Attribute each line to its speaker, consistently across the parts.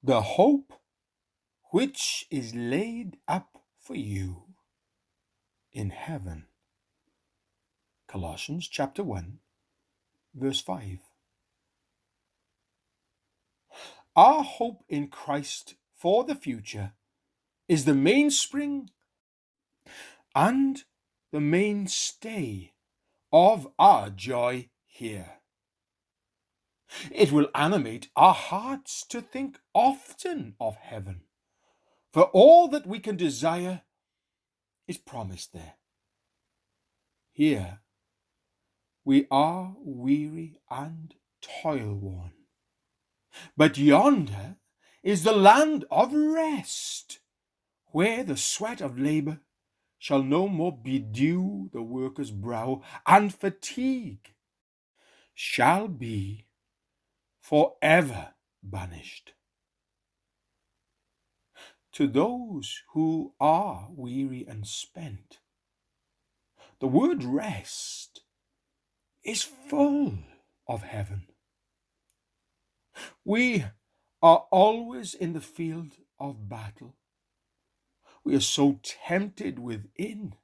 Speaker 1: the hope which is laid up for you in heaven. Colossians chapter 1, verse 5. Our hope in Christ for the future is the mainspring and the mainstay of our joy here. It will animate our hearts to think often of heaven, for all that we can desire is promised there. Here we are weary and toil-worn, but yonder is the land of rest, where the sweat of labor shall no more bedew the worker's brow, and fatigue shall be forever banished. To those who are weary and spent, the word rest is full of heaven. We are always in the field of battle. We are so tempted within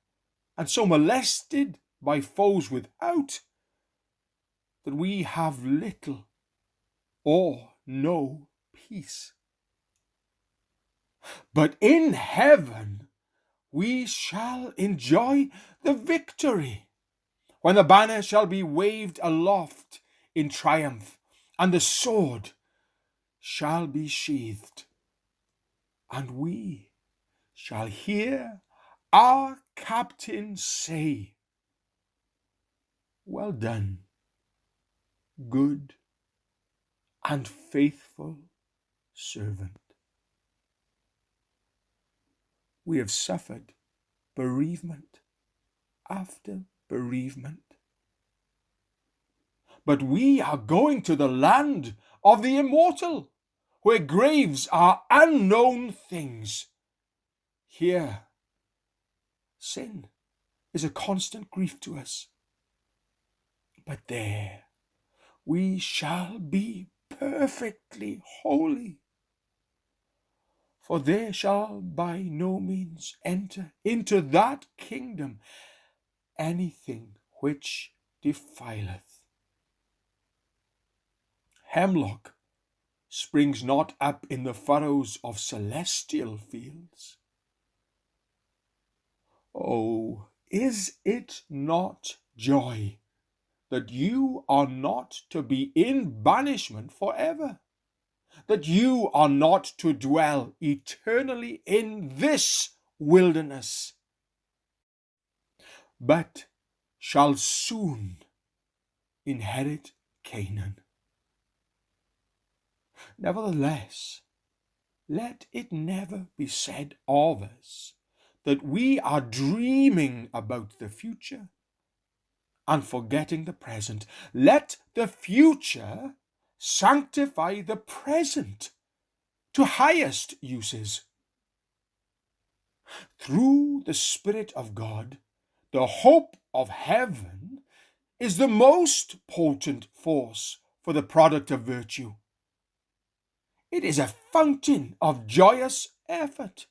Speaker 1: and so molested by foes without that we have little or no peace. But in heaven we shall enjoy the victory, when the banner shall be waved aloft in triumph, and the sword shall be sheathed, and we shall hear our captain say, "Well done, good and faithful servant." We have suffered bereavement after bereavement, but we are going to the land of the immortal, where graves are unknown things. Here, sin is a constant grief to us, but there we shall be perfectly holy, for there shall by no means enter into that kingdom anything which defileth. Hemlock springs not up in the furrows of celestial fields. Oh, is it not joy that you are not to be in banishment forever, that you are not to dwell eternally in this wilderness, but shall soon inherit Canaan? Nevertheless, let it never be said of us that we are dreaming about the future and forgetting the present. Let the future sanctify the present to highest uses. Through the Spirit of God, the hope of heaven is the most potent force for the product of virtue. It is a fountain of joyous effort.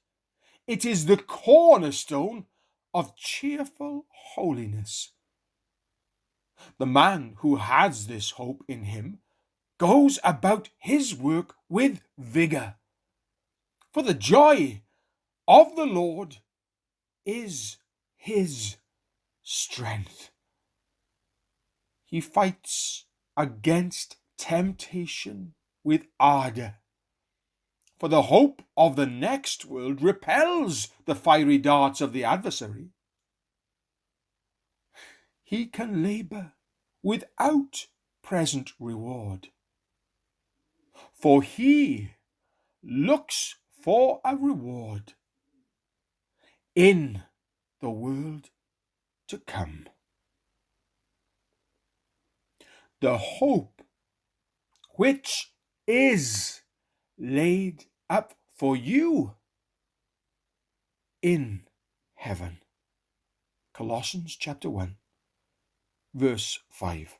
Speaker 1: It is the cornerstone of cheerful holiness. The man who has this hope in him goes about his work with vigor, for the joy of the Lord is his strength. He fights against temptation with ardor, for the hope of the next world repels the fiery darts of the adversary. He can labor without present reward, for he looks for a reward in the world to come. The hope which is laid up for you in heaven. Colossians chapter 1, verse 5.